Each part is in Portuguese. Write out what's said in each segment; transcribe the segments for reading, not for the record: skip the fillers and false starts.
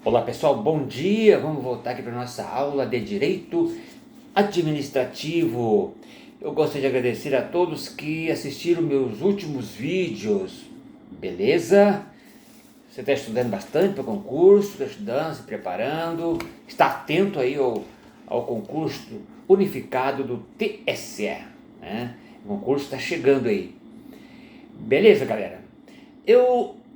Olá pessoal, bom dia! Vamos voltar aqui para a nossa aula de Direito Administrativo. Eu gostaria de agradecer a todos que assistiram meus últimos vídeos, beleza? Você está estudando bastante para o concurso, está estudando, se preparando, está atento aí ao concurso unificado do TSE, né? O concurso está chegando aí. Beleza, galera?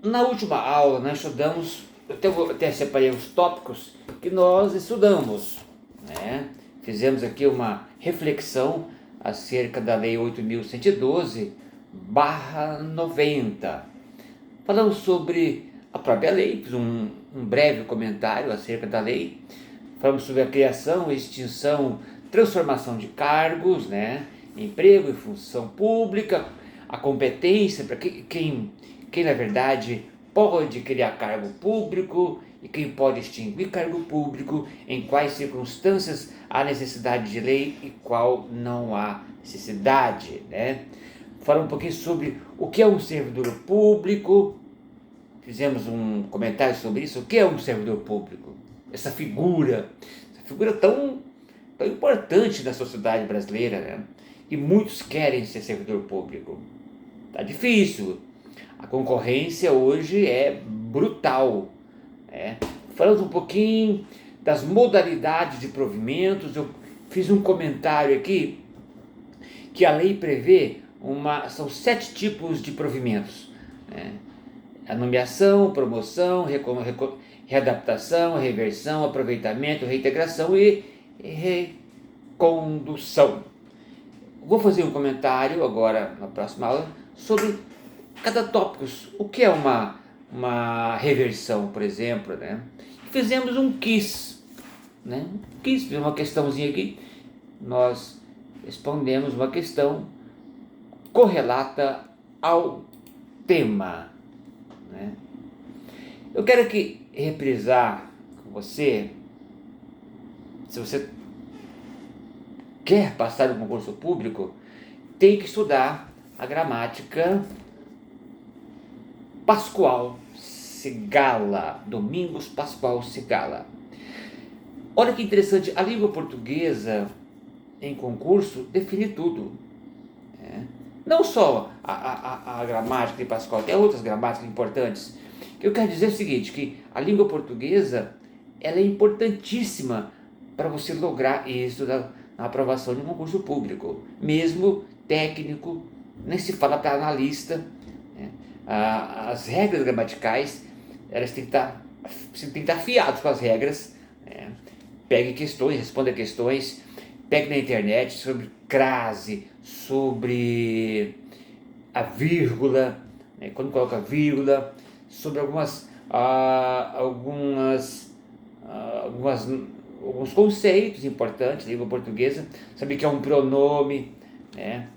Na última aula, nós estudamos, eu até separei os tópicos que nós estudamos, né? Fizemos aqui uma reflexão acerca da Lei 8.112/90. Falamos sobre a própria lei, fiz um breve comentário acerca da lei. Falamos sobre a criação, extinção, transformação de cargos, né? Emprego e função pública, a competência para quem na verdade pode criar cargo público e quem pode extinguir cargo público, em quais circunstâncias há necessidade de lei e qual não há necessidade, né? Falamos um pouquinho sobre o que é um servidor público, fizemos um comentário sobre isso, o que é um servidor público, essa figura tão importante da sociedade brasileira, né? E muitos querem ser servidor público. Tá difícil, a concorrência hoje é brutal, né? Falamos um pouquinho das modalidades de provimentos. Eu fiz um comentário aqui que a lei prevê são 7 tipos de provimentos, né? A nomeação, promoção, readaptação, reversão, aproveitamento, reintegração e recondução. Vou fazer um comentário agora na próxima aula sobre cada tópico. O que é uma reversão, por exemplo, né? Fizemos um quiz, né? Fizemos uma questãozinha aqui. Nós respondemos uma questão correlata ao tema, né? Eu quero aqui reprisar com você, se você quer passar no concurso público, tem que estudar a gramática Pascoal Cigala, Domingos Pascoal Cigala. Olha que interessante, a língua portuguesa em concurso define tudo, né? Não só a gramática de Pascoal, tem outras gramáticas importantes. Eu quero dizer o seguinte, que a língua portuguesa ela é importantíssima para você lograr êxito na aprovação de um concurso público, mesmo técnico, nem se fala para analista, né? As regras gramaticais, elas têm que você tem que estar afiados com as regras, né? Pegue questões, responda questões, pegue na internet sobre crase, sobre a vírgula, né? Quando coloca vírgula, sobre alguns conceitos importantes da língua portuguesa, saber que é um pronome, né?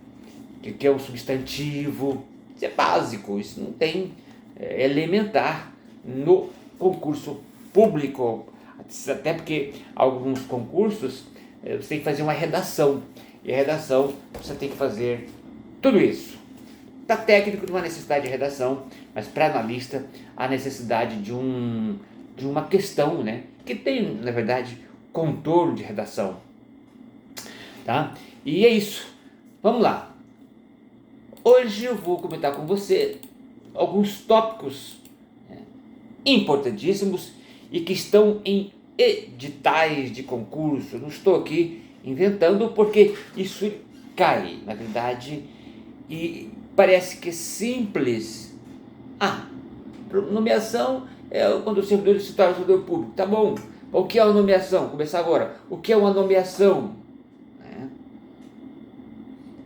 Que é um substantivo. Isso é básico, isso não tem, é elementar no concurso público, até porque alguns concursos você tem que fazer uma redação, e a redação você tem que fazer tudo isso. Para técnico não há necessidade de redação, mas para analista há necessidade de uma questão, né, que tem, na verdade, contorno de redação, tá? E é isso, vamos lá. Hoje eu vou comentar com você alguns tópicos, né, importantíssimos e que estão em editais de concurso. Eu não estou aqui inventando, porque isso cai, na verdade, e parece que é simples. Nomeação é quando o servidor se torna servidor público. Tá bom. O que é uma nomeação? Começar agora. O que é uma nomeação?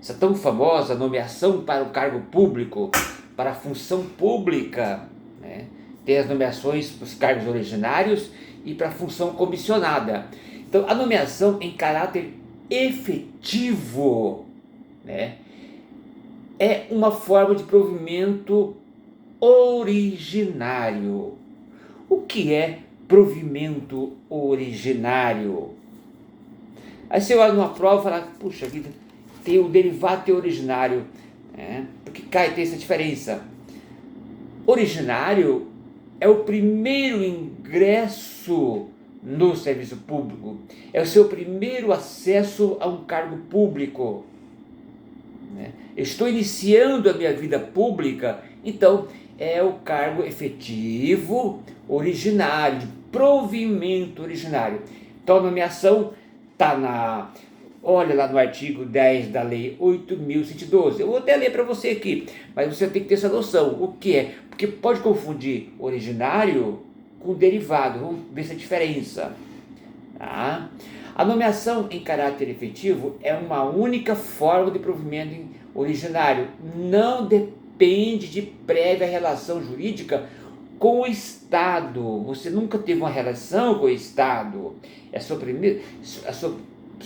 Essa tão famosa nomeação para o cargo público, para a função pública, né? Tem as nomeações para os cargos originários e para a função comissionada. Então, a nomeação em caráter efetivo, né, é uma forma de provimento originário. O que é provimento originário? Aí você olha numa prova e fala, puxa vida, tem o derivado e o originário, né? Porque tem essa diferença. Originário é o primeiro ingresso ingresso no serviço público, é o seu primeiro acesso a um cargo público, né? Eu estou iniciando a minha vida pública, então é o cargo efetivo originário, de provimento originário. Então a nomeação está olha lá no artigo 10 da Lei 8.112. Eu vou até ler para você aqui, mas você tem que ter essa noção. O que é? Porque pode confundir originário com derivado. Vamos ver essa diferença. Tá? A nomeação em caráter efetivo é uma única forma de provimento originário. Não depende de prévia relação jurídica com o Estado. Você nunca teve uma relação com o Estado. É seu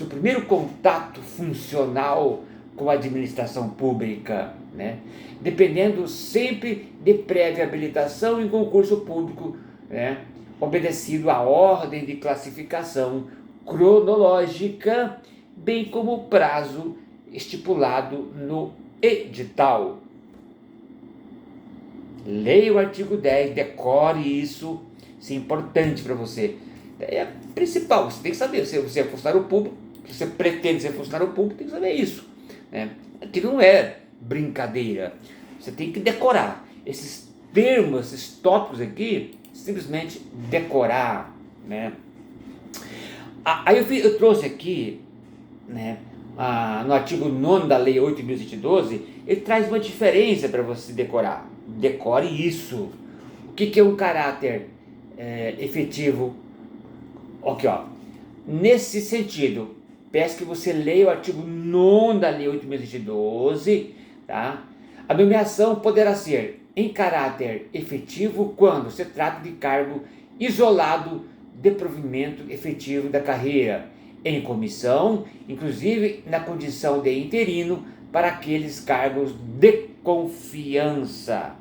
primeiro contato funcional com a administração pública, né? Dependendo sempre de prévia habilitação em concurso público, né? Obedecido à ordem de classificação cronológica, bem como o prazo estipulado no edital. Leia o artigo 10, decore isso, isso é importante para você. É principal, você tem que saber, se você é funcionário público, se você pretende ser funcionário público, tem que saber isso, né? Aqui não é brincadeira, você tem que decorar esses termos, esses tópicos aqui, simplesmente decorar, né? Aí eu trouxe aqui, né, no artigo 9 da Lei 8.112, ele traz uma diferença para você decorar. Decore isso. O que é um caráter efetivo? Aqui, ó. Nesse sentido, peço que você leia o artigo 9 da Lei 8.112, tá? A nomeação poderá ser em caráter efetivo quando se trata de cargo isolado de provimento efetivo da carreira, em comissão, inclusive na condição de interino para aqueles cargos de confiança.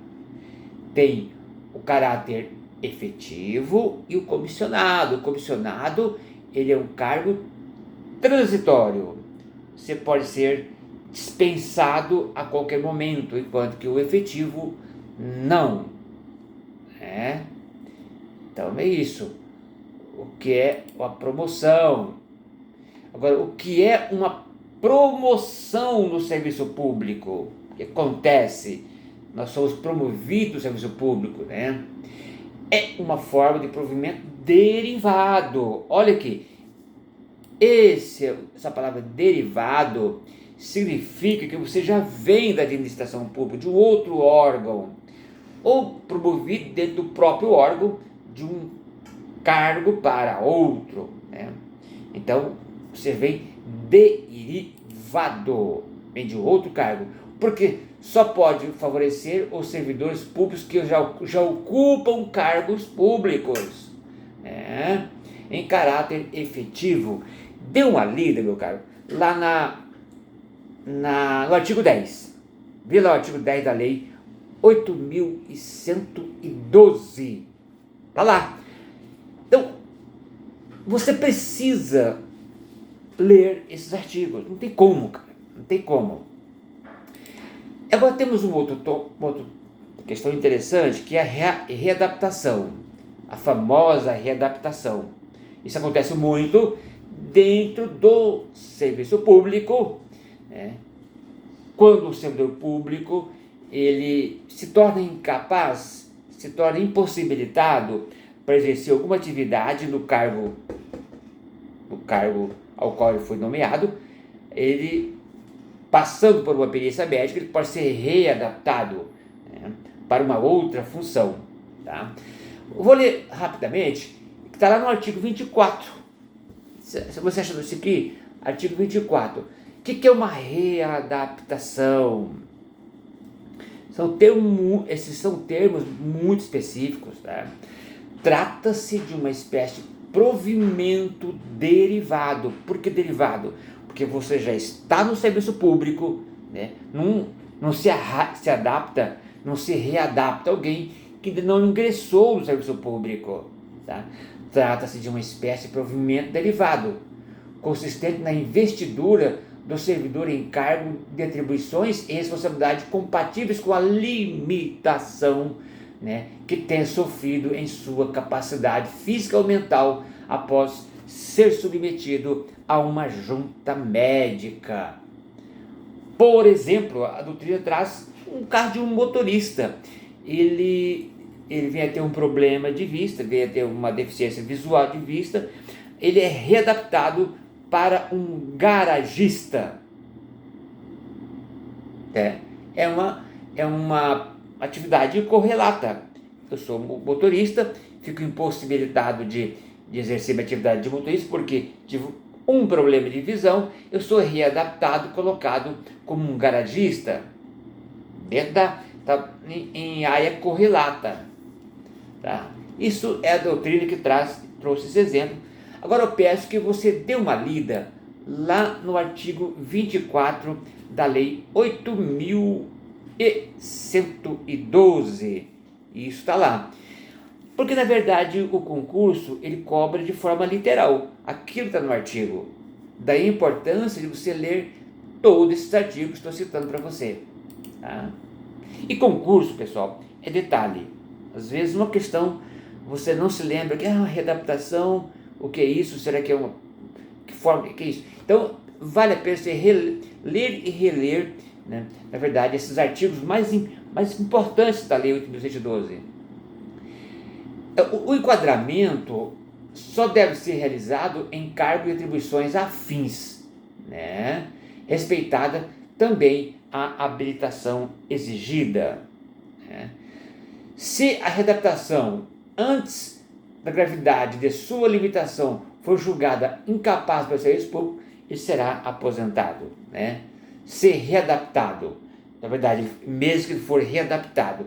Tem o caráter efetivo e o comissionado. O comissionado, ele é um cargo transitório. Você pode ser dispensado a qualquer momento, enquanto que o efetivo não. Então é isso. O que é a promoção? Agora, o que é uma promoção no serviço público? O que acontece? Nós somos promovidos no serviço público, né? É uma forma de provimento derivado. Olha aqui, essa palavra derivado significa que você já vem da administração pública, de um outro órgão, ou promovido dentro do próprio órgão, de um cargo para outro, né? Então, você vem derivado, vem de outro cargo, porque só pode favorecer os servidores públicos que já ocupam cargos públicos, né? Em caráter efetivo. Dê uma lida, meu caro, lá no artigo 10. Vê lá o artigo 10 da Lei 8.112. Está lá. Então, você precisa ler esses artigos. Não tem como, cara. Não tem como. Agora temos uma outra questão interessante, que é a readaptação. A famosa readaptação. Isso acontece muito dentro do serviço público, né? Quando o servidor público ele se torna incapaz, se torna impossibilitado para exercer alguma atividade no cargo ao qual ele foi nomeado, ele, passando por uma perícia médica, ele pode ser readaptado, né, para uma outra função. Tá? Eu vou ler rapidamente, que está lá no artigo 24. Se você achou isso aqui, artigo 24. O que é uma readaptação? Esses são termos muito específicos, tá? Trata-se de uma espécie de provimento derivado. Por que derivado? Porque você já está no serviço público, né? Não se adapta, não se readapta a alguém que ainda não ingressou no serviço público. Tá? Trata-se de uma espécie de provimento derivado, consistente na investidura do servidor em cargo de atribuições e responsabilidade compatíveis com a limitação né, que tenha sofrido em sua capacidade física ou mental após ser submetido a uma junta médica. Por exemplo, a doutrina traz um caso de um motorista. Ele vem a ter um problema de vista, vem a ter uma deficiência visual de vista, ele é readaptado para um garagista. É uma atividade correlata. Eu sou motorista, fico impossibilitado de exercer minha atividade de motorista porque tive um problema de visão, eu sou readaptado, colocado como um garagista, dentro em área correlata. Tá? Isso é a doutrina que trouxe esse exemplo. Agora eu peço que você dê uma lida lá no artigo 24 da Lei 8.112. Isso está lá. Porque na verdade o concurso ele cobra de forma literal aquilo que está no artigo. Daí a importância de você ler todos esses artigos que estou citando para você. Tá? E concurso, pessoal, é detalhe. Às vezes uma questão você não se lembra que é uma readaptação, o que é isso? Será que é uma que forma que é isso? Então vale a pena você ler e reler, né? Na verdade, esses artigos mais importantes da Lei 8.112. O enquadramento só deve ser realizado em cargos e atribuições afins, né? Respeitada também a habilitação exigida, né? Se a readaptação antes da gravidade de sua limitação for julgada incapaz para o serviço público, ele será aposentado, né? Ser readaptado, na verdade, mesmo que for readaptado,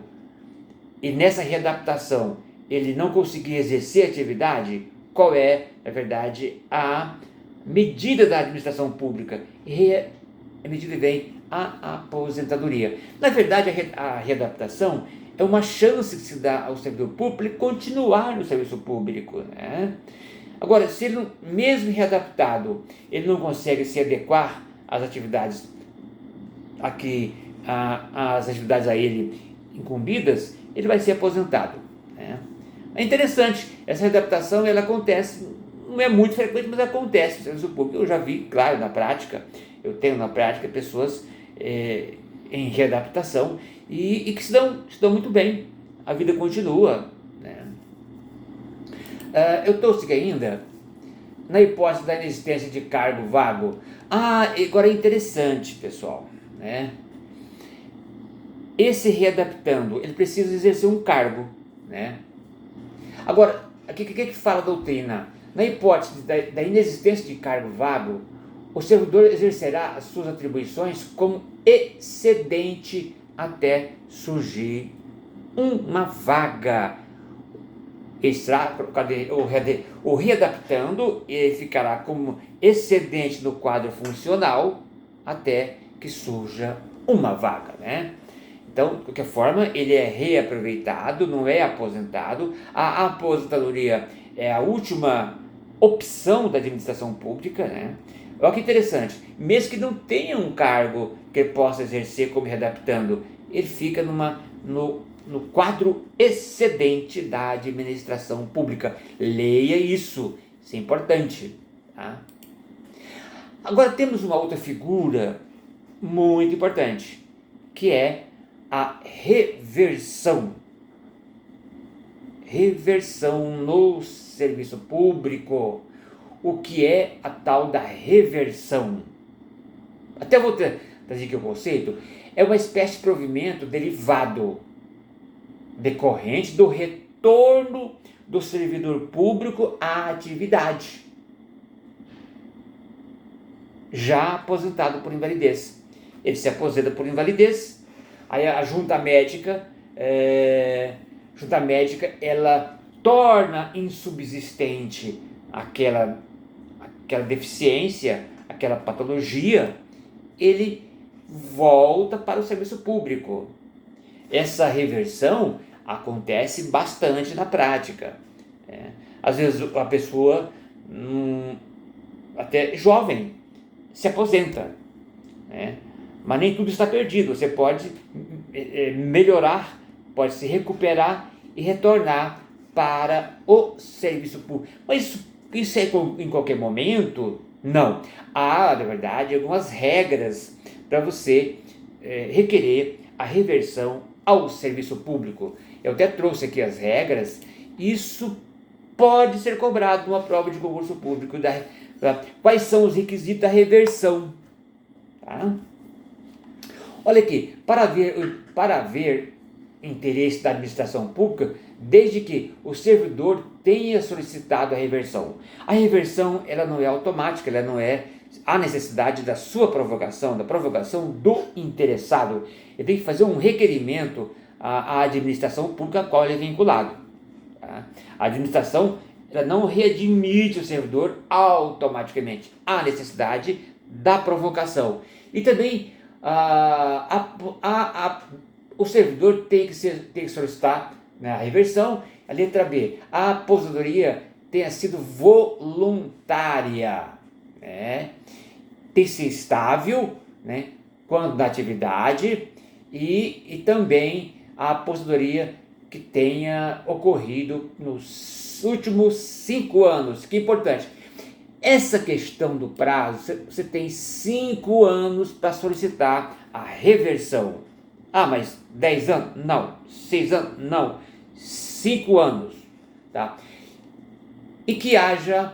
e nessa readaptação ele não conseguir exercer a atividade, qual é, na verdade, a medida da administração pública? A medida vem a aposentadoria. Na verdade, a readaptação é uma chance que se dá ao servidor público continuar no serviço público, né? Agora, se ele, mesmo readaptado, ele não consegue se adequar às atividades às atividades a ele incumbidas, ele vai ser aposentado, né? É interessante, essa readaptação ela acontece, não é muito frequente, mas acontece no serviço público. Eu já vi, claro, na prática, eu tenho na prática pessoas em readaptação e que se dão muito bem, a vida continua, né? Eu trouxe ainda, na hipótese da inexistência de cargo vago. Agora é interessante, pessoal, né? Esse readaptando, ele precisa exercer um cargo, né? Agora, o que fala a doutrina? Na hipótese da inexistência de cargo vago, o servidor exercerá as suas atribuições como excedente até surgir uma vaga. O readaptando, ele ficará como excedente no quadro funcional até que surja uma vaga, né? Então, de qualquer forma, ele é reaproveitado, não é aposentado. A aposentadoria é a última opção da administração pública, né? Olha que interessante, mesmo que não tenha um cargo que ele possa exercer como readaptando, ele fica no quadro excedente da administração pública. Leia isso é importante, tá? Agora temos uma outra figura muito importante, que é a reversão. Reversão no serviço público. O que é a tal da reversão? Até vou trazer aqui o conceito. É uma espécie de provimento derivado, decorrente do retorno do servidor público à atividade, já aposentado por invalidez. Ele se aposenta por invalidez, aí a junta médica ela torna insubsistente aquela deficiência, aquela patologia, ele volta para o serviço público. Essa reversão acontece bastante na prática, né? Às vezes a pessoa, até jovem, se aposenta, né? Mas nem tudo está perdido. Você pode melhorar pode se recuperar e retornar para o serviço público. Mas isso é em qualquer momento? Não. Há, na verdade, algumas regras para você requerer a reversão ao serviço público. Eu até trouxe aqui as regras. Isso pode ser cobrado numa prova de concurso público. Quais são os requisitos da reversão? Tá? Olha aqui, para haver interesse da administração pública, desde que o servidor tenha solicitado a reversão. A reversão, ela não é automática, ela não é a necessidade da sua provocação, da provocação do interessado. Ele tem que fazer um requerimento à administração pública a qual ele é vinculado. Tá? A administração, ela não readmite o servidor automaticamente. Há necessidade da provocação. E também o servidor tem que solicitar, né, a reversão. A letra B, a aposentadoria tenha sido voluntária, né? Tem que ser estável, né, quando da atividade, e também a aposentadoria que tenha ocorrido nos últimos 5 anos. Que importante. Essa questão do prazo, você tem 5 anos para solicitar a reversão. Ah, mas 10 anos? Não. 6 anos? Não. 5 anos. Tá? E que haja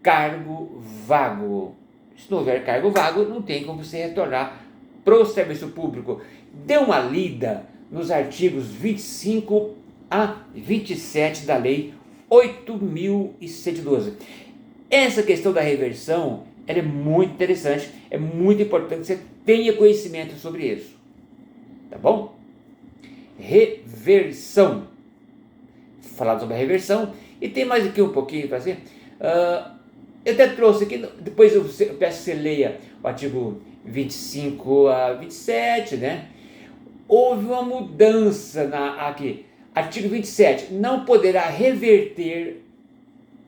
cargo vago. Se não houver cargo vago, não tem como você retornar para o serviço público. Dê uma lida nos artigos 25 a 27 da Lei 8.112. Essa questão da reversão, ela é muito interessante, é muito importante que você tenha conhecimento sobre isso. Tá bom? Reversão. Falado sobre a reversão, e tem mais aqui um pouquinho para fazer. Eu até trouxe aqui, depois eu peço que você leia o artigo 25 a 27, né? Houve uma mudança aqui. Artigo 27, não poderá reverter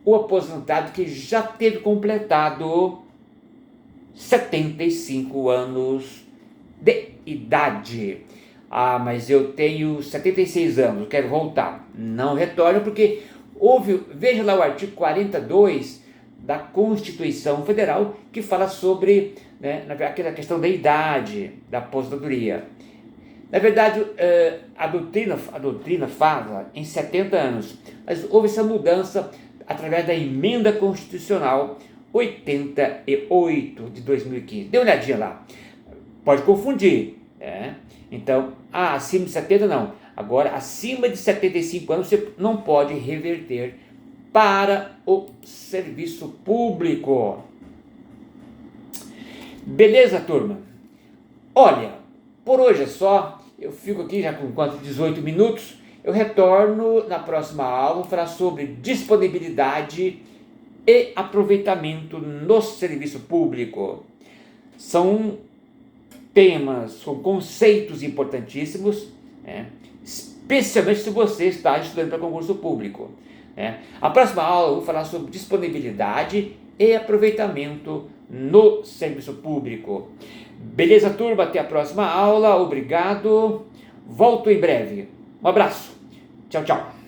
o aposentado que já teve completado 75 anos de idade. Ah, mas eu tenho 76 anos, quero voltar. Não retorno, porque veja lá o artigo 42 da Constituição Federal, que fala sobre, né, aquela questão da idade, da aposentadoria. Na verdade, a doutrina fala em 70 anos, mas houve essa mudança através da Emenda Constitucional 88 de 2015. Dê uma olhadinha lá. Pode confundir, né? Então, acima de 70 não. Agora, acima de 75 anos, você não pode reverter para o serviço público. Beleza, turma? Olha, por hoje é só. Eu fico aqui já com 18 minutos. Eu retorno na próxima aula, vou falar sobre disponibilidade e aproveitamento no serviço público. São temas, são conceitos importantíssimos, né? Especialmente se você está estudando para concurso público, né? A próxima aula eu vou falar sobre disponibilidade e aproveitamento no serviço público. Beleza, turma? Até a próxima aula. Obrigado. Volto em breve. Um abraço. Tchau, tchau.